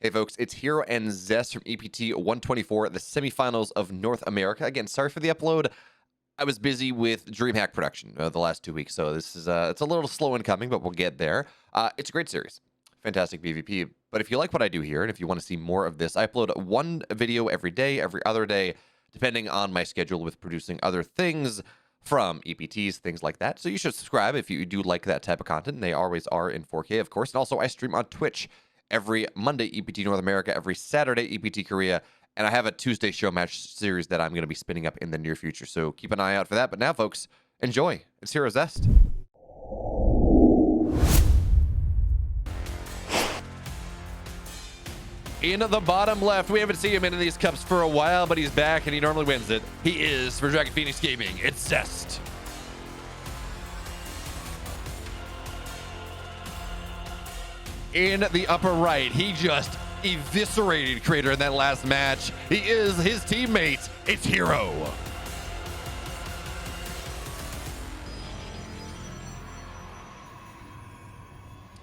Hey folks, it's herO and Zest from EPT 124, the semifinals of North America. Again, sorry for the upload. I was busy with DreamHack production the last 2 weeks, so this is it's a little slow in coming, but we'll get there. It's a great series, fantastic PvP. But if you like what I do here, and if you want to see more of this, I upload one video every day, every other day, depending on my schedule with producing other things from EPTs, things like that. So you should subscribe if you do like that type of content. And they always are in 4K, of course. And also, I stream on Twitch every Monday, EPT North America, every Saturday, EPT Korea, and I have a Tuesday show match series that I'm going to be spinning up in the near future, so keep an eye out for that. But now, folks, enjoy. It's herO Zest. In the bottom left, we haven't seen him in these cups for a while, but he's back, and he normally wins it. He is, for Dragon Phoenix Gaming, it's Zest. In the upper right, he just eviscerated Crater in that last match. He is his teammate. It's herO.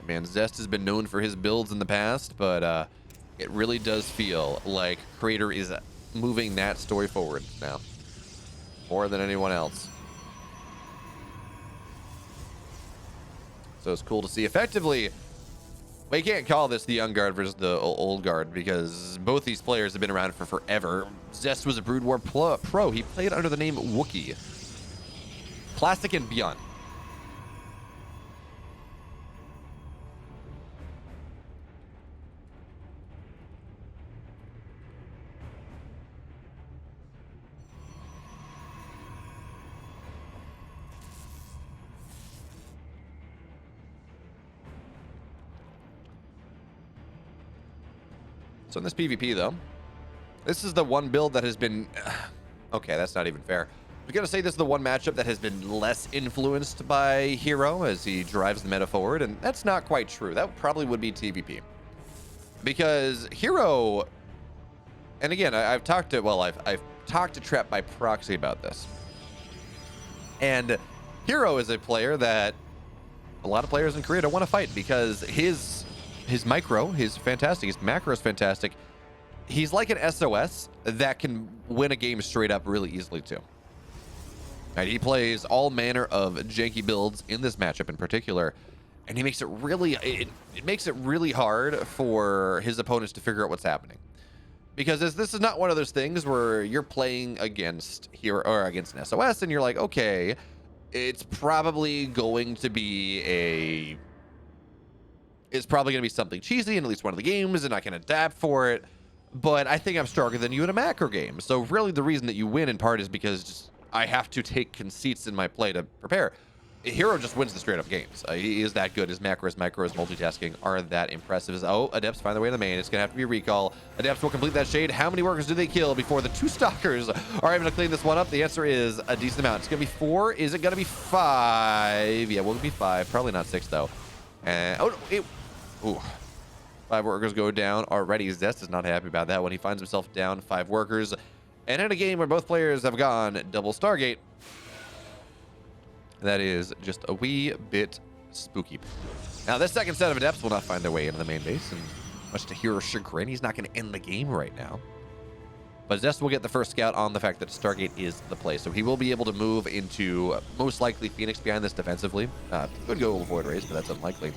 Man, Zest has been known for his builds in the past, but it really does feel like Crater is moving that story forward now, more than anyone else. So it's cool to see. Effectively, we can't call this the young guard versus the old guard because both these players have been around for forever. Zest was a Brood War pro. He played under the name Wookiee. Classic and beyond. So in this PvP, though, this is the one build that has been... Okay, that's not even fair. We're going to say this is the one matchup that has been less influenced by herO as he drives the meta forward, and that's not quite true. That probably would be TVP. Because herO... And again, I've talked to... Well, I've talked to Trap by proxy about this. And herO is a player that a lot of players in Korea don't want to fight because his micro is fantastic. His macro is fantastic. He's like an SOS that can win a game straight up really easily too. And he plays all manner of janky builds in this matchup in particular, and he makes it really it makes it really hard for his opponents to figure out what's happening. Because this is not one of those things where you're playing against herO or against an SOS and you're like, okay, it's probably going to be something cheesy in at least one of the games, and I can adapt for it, but I think I'm stronger than you in a macro game. So really the reason that you win in part is because I have to take conceits in my play to prepare. herO just wins the straight up games. He is that good. His macros, micros, multitasking are that impressive. Oh, Adepts find their way to the main. It's going to have to be recall. Adepts will complete that shade. How many workers do they kill before the two stalkers are able to clean this one up? The answer is a decent amount. It's going to be 4. Is it going to be 5? Yeah, will it be 5? Probably not 6 though. And ooh, 5 workers go down already. Zest is not happy about that when he finds himself down 5 workers. And in a game where both players have gone double Stargate, that is just a wee bit spooky. Now, this second set of Adepts will not find their way into the main base, and much to hero's chagrin, he's not going to end the game right now. But Zest will get the first scout on the fact that Stargate is the play, so he will be able to move into most likely Phoenix behind this defensively. Could go Void Rays, but that's unlikely.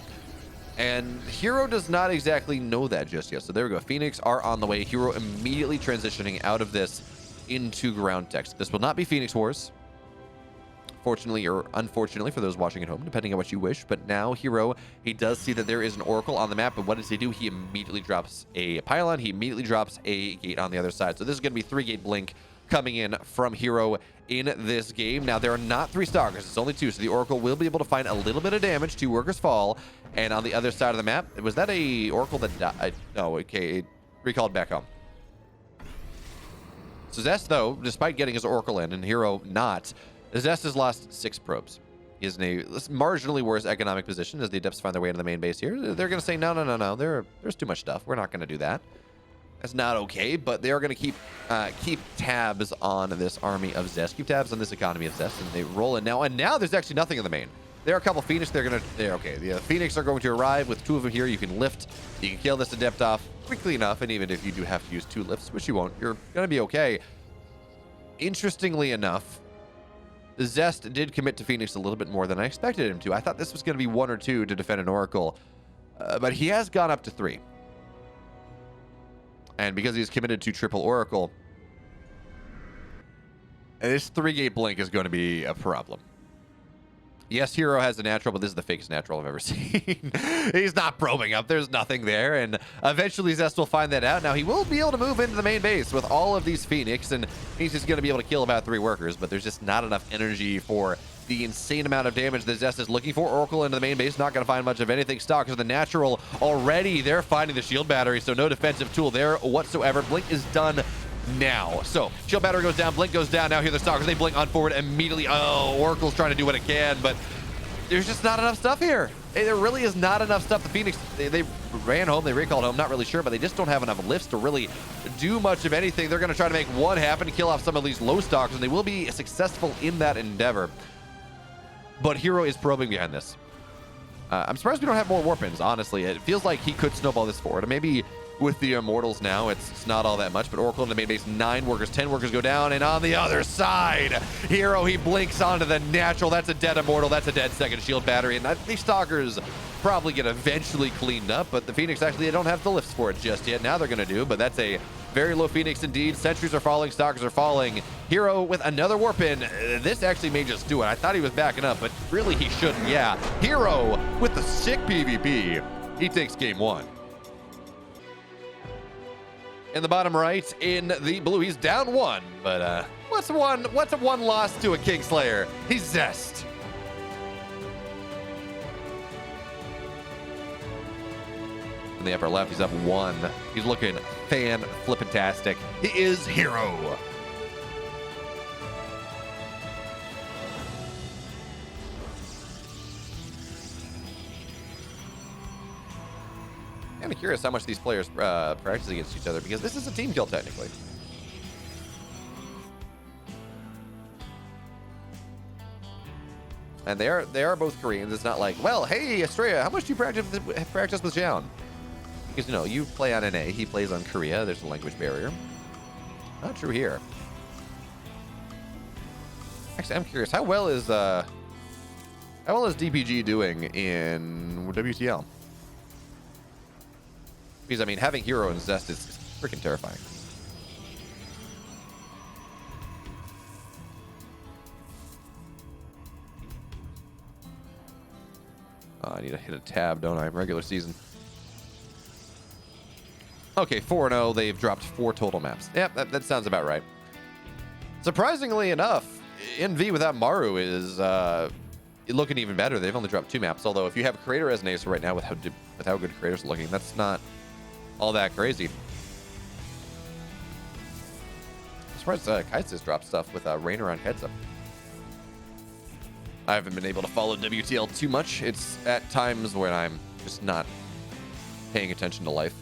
And herO does not exactly know that just yet. So there we go. Phoenix are on the way. herO immediately transitioning out of this into ground text. This will not be Phoenix Wars. Fortunately or unfortunately for those watching at home, depending on what you wish. But now herO, he does see that there is an Oracle on the map. But what does he do? He immediately drops a pylon. He immediately drops a gate on the other side. So this is going to be 3-gate blink coming in from herO in this game. Now, there are not 3 stalkers. It's only 2. So the Oracle will be able to find a little bit of damage. 2 workers fall. And on the other side of the map, was that a Oracle that died? No, okay, it recalled back home. So Zest, though, despite getting his Oracle in and herO not, Zest has lost 6 probes. He is in a marginally worse economic position as the Adepts find their way into the main base here. They're going to say, no, there's too much stuff. We're not going to do that. That's not okay, but they are going to keep tabs on this army of Zest, keep tabs on this economy of Zest, and they roll in now. And now there's actually nothing in the main. There are a couple Phoenix. They're okay. The Phoenix are going to arrive with 2 of them here. You can lift. You can kill this Adept off quickly enough. And even if you do have to use 2 lifts, which you won't, you're going to be okay. Interestingly enough, Zest did commit to Phoenix a little bit more than I expected him to. I thought this was going to be 1 or 2 to defend an Oracle. But he has gone up to 3. And because he's committed to triple Oracle, this 3-gate blink is going to be a problem. Yes, herO has a natural, but this is the fakest natural I've ever seen. He's not probing up. There's nothing there. And eventually Zest will find that out. Now, he will be able to move into the main base with all of these Phoenix, and he's just going to be able to kill about 3 workers, but there's just not enough energy for the insane amount of damage that Zest is looking for. Oracle into the main base, not going to find much of anything. Stalkers, the natural, already they're finding the shield battery, so no defensive tool there whatsoever. Blink is done now. So shield battery goes down, blink goes down. Now here the Stalkers, they blink on forward immediately. Oh, Oracle's trying to do what it can, but there's just not enough stuff here. There really is not enough stuff. The Phoenix, they ran home, they recalled home, not really sure, but they just don't have enough lifts to really do much of anything. They're going to try to make one happen to kill off some of these low Stalkers, and they will be successful in that endeavor. But herO is probing behind this. I'm surprised we don't have more Warpins, honestly. It feels like he could snowball this forward. Maybe with the Immortals now, it's not all that much, but Oracle in the main base, 9 workers, 10 workers go down, and on the other side, herO, he blinks onto the natural. That's a dead Immortal, that's a dead second shield battery, and these Stalkers probably get eventually cleaned up, but the Phoenix, actually, they don't have the lifts for it just yet. Now they're going to do, but that's a very low Phoenix indeed. Sentries are falling, Stalkers are falling. herO with another Warpin. This actually may just do it. I thought he was backing up, but really he shouldn't. Yeah, herO with the sick PvP. He takes game 1. In the bottom right, in the blue, he's down 1. But what's a one loss to a Kingslayer? He's Zest. In the upper left, he's up 1. He's looking fan-flippantastic. He is herO. Kind of curious how much these players practice against each other, because this is a team kill technically. And they are both Koreans. It's not like, well, hey, Estrella, how much do you practice with Jaon? Because, you know, you play on NA, he plays on Korea. There's a language barrier. Not true here. Actually, I'm curious, how well is DPG doing in WTL? Because, I mean, having herO and Zest is freaking terrifying. I need to hit a tab, don't I? Regular season. Okay, 4-0. They've dropped 4 total maps. Yep, that sounds about right. Surprisingly enough, NV without Maru is looking even better. They've only dropped 2 maps. Although, if you have Creator as an ace right now with how good Creator's looking, that's not all that crazy. I'm surprised Kites has dropped stuff with Rainer on heads up. I haven't been able to follow WTL too much. It's at times when I'm just not paying attention to life.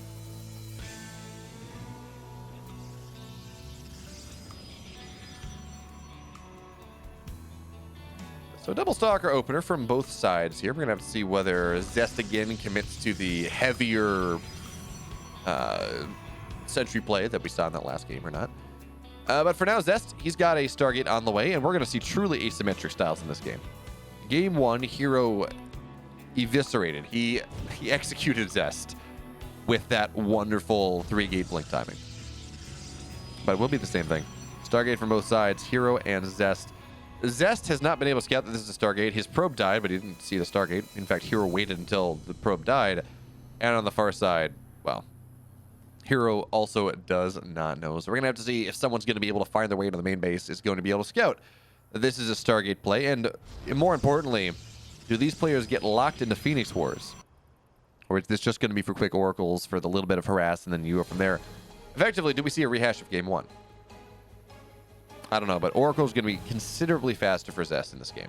So double Stalker opener from both sides here. We're going to have to see whether Zest again commits to the heavier sentry play that we saw in that last game or not. But for now, Zest, he's got a Stargate on the way, and we're going to see truly asymmetric styles in this game. Game 1, herO eviscerated. He executed Zest with that wonderful 3-gate blink timing. But it will be the same thing. Stargate from both sides, herO and Zest. Zest has not been able to scout that this is a Stargate. His probe died, but he didn't see the Stargate. In fact, herO waited until the probe died. And on the far side, well, herO also does not know. So we're going to have to see if someone's going to be able to find their way into the main base, is going to be able to scout. This is a Stargate play. And more importantly, do these players get locked into Phoenix Wars? Or is this just going to be for quick oracles for the little bit of harass and then you go from there? Effectively, do we see a rehash of game 1? I don't know, but Oracle is going to be considerably faster for Zest in this game.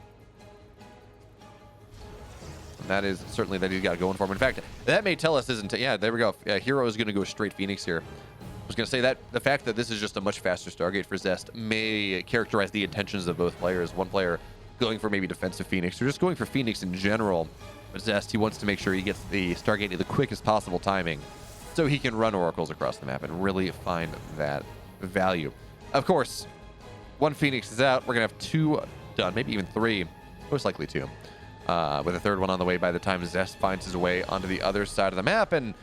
And that is certainly that he's got going for him. In fact, that may tell us isn't... Yeah, there we go. herO is going to go straight Phoenix here. I was going to say that the fact that this is just a much faster Stargate for Zest may characterize the intentions of both players. One player going for maybe defensive Phoenix or just going for Phoenix in general. But Zest, he wants to make sure he gets the Stargate at the quickest possible timing so he can run oracles across the map and really find that value. Of course, one Phoenix is out. We're going to have 2 done, maybe even 3, most likely 2, with a 3rd one on the way by the time Zest finds his way onto the other side of the map. And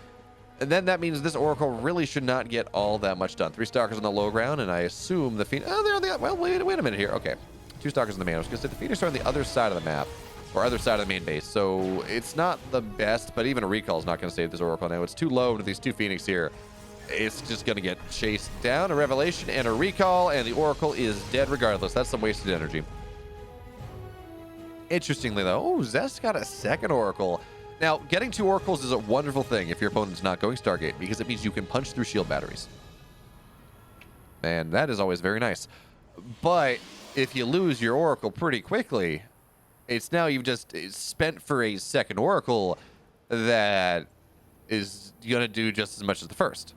then that means this Oracle really should not get all that much done. 3 Stalkers on the low ground, and I assume the Phoenix... Oh, they're on the... Well, wait a minute here. Okay. 2 Stalkers on the main. I was going to say the Phoenix are on the other side of the map, or other side of the main base. So it's not the best, but even a recall is not going to save this Oracle now. It's too low to these 2 Phoenix here. It's just going to get chased down. A Revelation and a recall, and the Oracle is dead regardless. That's some wasted energy. Interestingly, though, Zest got a 2nd Oracle. Now, getting 2 Oracles is a wonderful thing if your opponent's not going Stargate, because it means you can punch through shield batteries. And that is always very nice. But if you lose your Oracle pretty quickly, it's now you've just spent for a 2nd Oracle that is going to do just as much as the 1st.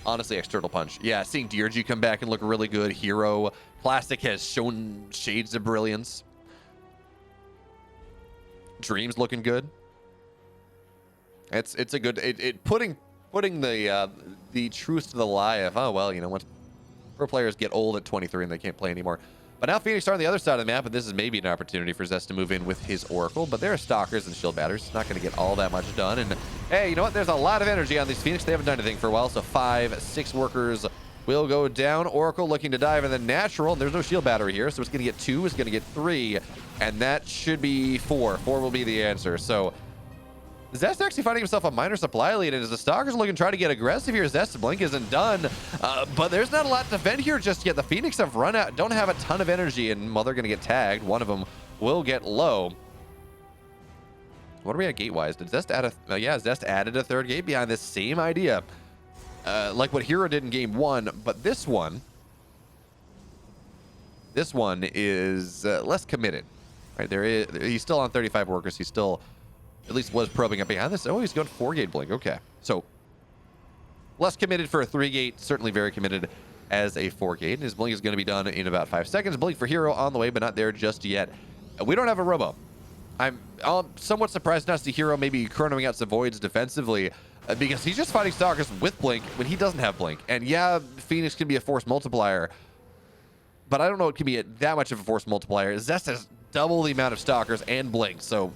Honestly, external punch. Yeah, seeing Deirdre come back and look really good. herO. Plastic has shown shades of brilliance. Dream's looking good. It's a good... putting the truth to the lie of, oh, well, you know, once pro players get old at 23 and they can't play anymore. But now Phoenix are on the other side of the map, and this is maybe an opportunity for Zest to move in with his Oracle. But there are Stalkers and Shield Batteries. It's not going to get all that much done. And, hey, you know what? There's a lot of energy on these Phoenix. They haven't done anything for a while, so 5, 6 workers will go down. Oracle looking to dive in the natural. And there's no Shield Battery here, so it's going to get 2. It's going to get 3. And that should be 4. 4 will be the answer. So Zest actually finding himself a minor supply lead, and as the Stalkers looking to try to get aggressive here, Zest's blink isn't done, but there's not a lot to defend here just yet. The Phoenix have run out, don't have a ton of energy, and well, they're going to get tagged. One of them will get low. What are we at gate-wise? Did Zest add a... yeah, Zest added a 3rd gate behind this same idea, like what herO did in game 1, but this one is less committed. Right, he's still on 35 workers. He's still... at least was probing up behind this. Oh, he's going 4-gate blink. Okay. So, less committed for a 3-gate. Certainly very committed as a 4-gate. And his blink is going to be done in about 5 seconds. Blink for herO on the way, but not there just yet. We don't have a robo. I'm somewhat surprised not to see herO maybe chronoing out some voids defensively, because he's just fighting Stalkers with blink when he doesn't have blink. And yeah, Phoenix can be a force multiplier, but I don't know it can be that much of a force multiplier. Zest has double the amount of Stalkers and blink, so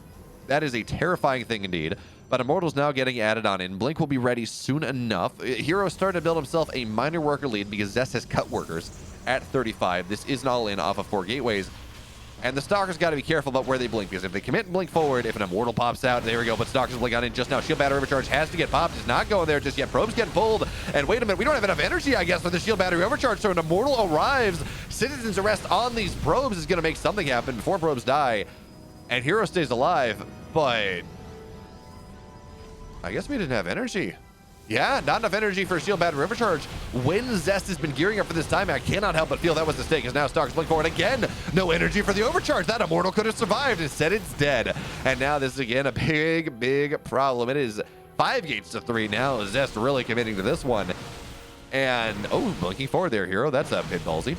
that is a terrifying thing indeed. But Immortal's now getting added on in. Blink will be ready soon enough. herO started to build himself a minor worker lead because Zest has cut workers at 35. This is an all-in off of 4 gateways. And the Stalkers got to be careful about where they blink, because if they commit and blink forward, if an Immortal pops out, there we go. But Stalkers blink on in just now. Shield Battery Overcharge has to get popped. It's not going there just yet. Probe's getting pulled. And wait a minute, we don't have enough energy, I guess, for the Shield Battery Overcharge. So an Immortal arrives. Citizen's Arrest on these probes is going to make something happen before probes die. And herO stays alive, but I guess we didn't have energy. Yeah, not enough energy for a Shield Battery Overcharge. When Zest has been gearing up for this time, I cannot help but feel that was the stake, as now Stalkers blink forward again. No energy for the Overcharge. That Immortal could have survived. Instead, it's dead. And now this is again a big, big problem. It is 5 gates to 3 now. Zest really committing to this one. And, oh, blinking forward there, herO. That's a bit ballsy.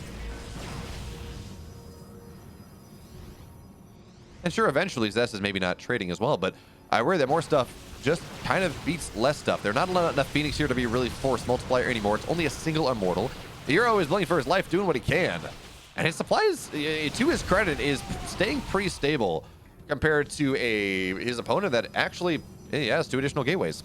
And sure, eventually Zest is maybe not trading as well, but I worry that more stuff just kind of beats less stuff. There's not enough Phoenix here to be really force multiplier anymore. It's only a single Immortal. herO is blinking for his life, doing what he can. And his supplies, to his credit, is staying pretty stable compared to his opponent that actually has 2 additional gateways.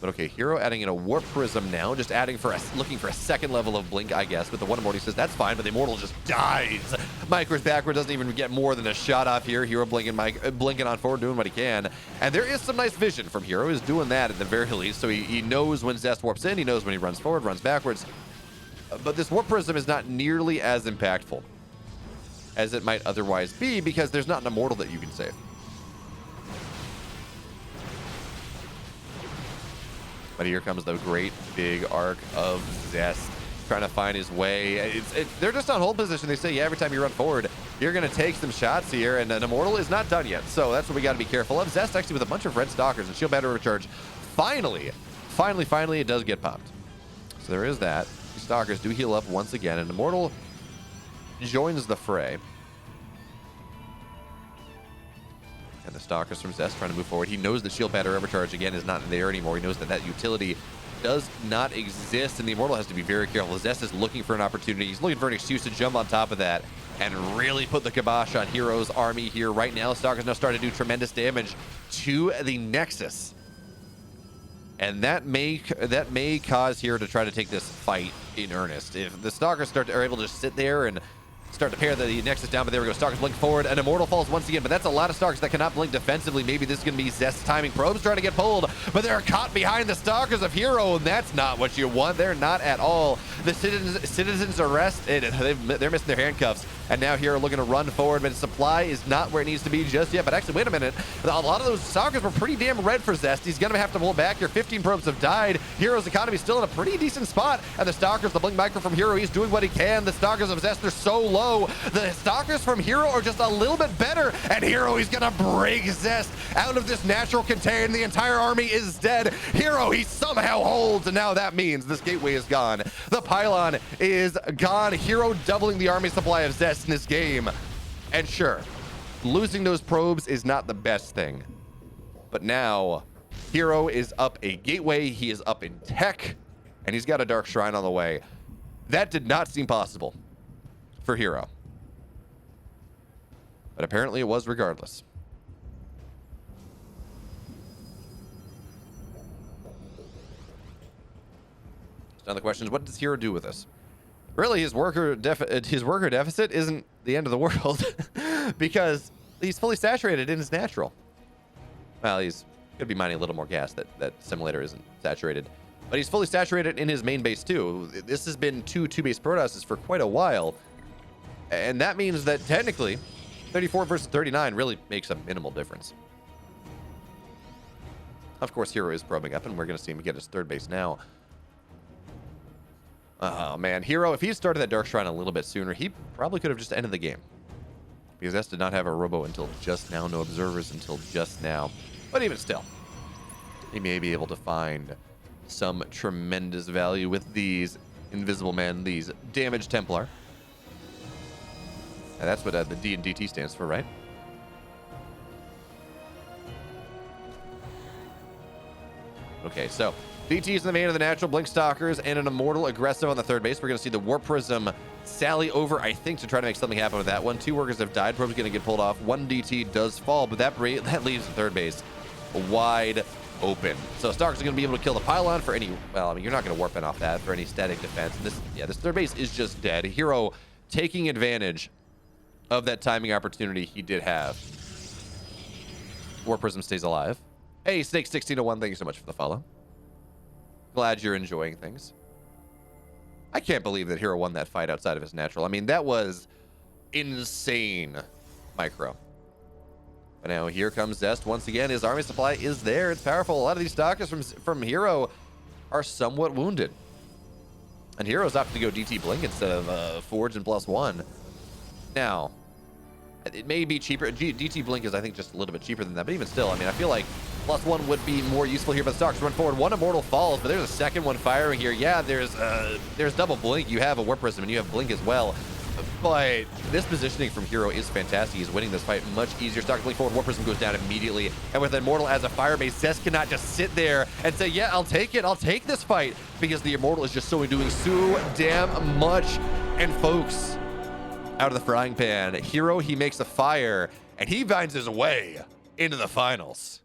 But okay, herO adding in a Warp Prism now, just adding for looking for a 2nd level of blink, I guess. But the one Immortal says that's fine, but the Immortal just dies. Micros backward, doesn't even get more than a shot off here. herO blinking on forward, doing what he can. And there is some nice vision from herO. He's doing that at the very least, so he knows when Zest warps in, he knows when he runs forward, runs backwards. But this Warp Prism is not nearly as impactful as it might otherwise be, because there's not an Immortal that you can save. But here comes the great big arc of Zest, trying to find his way. They're just on hold position. They say, yeah, every time you run forward, you're going to take some shots here, and an Immortal is not done yet. So that's what we got to be careful of. Zest actually with a bunch of red Stalkers and Shield Battery Recharge. Finally, it does get popped. So there is that. Stalkers do heal up once again, and Immortal joins the fray. And the Stalkers from Zest trying to move forward. He knows the shield pattern overcharge again is not there anymore. He knows that that utility does not exist, and the Immortal has to be very careful. Zest is looking for an opportunity. He's looking for an excuse to jump on top of that and really put the kibosh on herO's army here right now. Stalkers now starting to do tremendous damage to the Nexus. And that may cause hero to try to take this fight in earnest. If the Stalkers are able to just sit there and start to pair the Nexus down, but there we go. Stalkers blink forward, and Immortal falls once again, but that's a lot of Stalkers that cannot blink defensively. Maybe this is going to be Zest's timing. Probes trying to get pulled, but they're caught behind the Stalkers of herO, and that's not what you want. They're not at all. The citizens arrested. They're missing their handcuffs, and now herO looking to run forward, but supply is not where it needs to be just yet. But actually, wait a minute. A lot of those Stalkers were pretty damn red for Zest. He's going to have to pull back here. 15 probes have died. herO's economy is still in a pretty decent spot, and the Stalkers, the blink micro from herO, he's doing what he can. The Stalkers of Zest, they're so low. The Stalkers from herO are just a little bit better, and herO, he's gonna break Zest out of this natural contain. The entire army is dead. herO, he somehow holds, and now that means this gateway is gone. The pylon is gone. herO doubling the army supply of Zest in this game. And sure, losing those probes is not the best thing, but now herO is up a gateway, he is up in tech, and he's got a Dark Shrine on the way. That did not seem possible for herO, but apparently it was regardless. Now the question is, what does herO do with this? Really, his worker deficit isn't the end of the world because he's fully saturated in his natural. Well, he's gonna be mining a little more gas. That simulator isn't saturated, but he's fully saturated in his main base too. This has been two base Protosses for quite a while, and that means that technically 34 versus 39 really makes a minimal difference. Of course, herO is probing up, and we're going to see him get his third base now. Oh, man. herO, if he had started that Dark Shrine a little bit sooner, he probably could have just ended the game. Because Zest did not have a robo until just now, no observers until just now. But even still, he may be able to find some tremendous value with these Invisible Men, these Damaged Templar. And that's what the D and DT stands for, right? Okay, so DT is in the main of the natural, Blink Stalkers, and an Immortal aggressive on the third base. We're going to see the Warp Prism sally over, I think, to try to make something happen with that one. 2 workers have died. Probe's going to get pulled off. 1 DT does fall, but that leaves the third base wide open. So Stalkers are going to be able to kill the pylon for any, well, I mean, you're not going to warp in off that for any static defense. And this third base is just dead. herO taking advantage of that timing opportunity he did have. Warp Prism stays alive. Hey, Snake 1601, thank you so much for the follow. Glad you're enjoying things. I can't believe that herO won that fight outside of his natural. I mean, that was insane micro. But now here comes Zest once again. His army supply is there. It's powerful. A lot of these Stalkers from herO are somewhat wounded. And herO's opted to go DT Blink instead of Forge and +1. Now, it may be cheaper. DT Blink is, I think, just a little bit cheaper than that. But even still, I mean, I feel like +1 would be more useful here. But the Stalkers run forward. 1 Immortal falls, but there's a second one firing here. Yeah, there's double Blink. You have a Warp Prism, and you have Blink as well. But this positioning from herO is fantastic. He's winning this fight much easier. Stalkers blink forward. Warp Prism goes down immediately. And with Immortal as a firebase, Zest cannot just sit there and say, yeah, I'll take it. I'll take this fight. Because the Immortal is just doing so damn much. And folks, out of the frying pan, herO, he makes a fire, and he finds his way into the finals.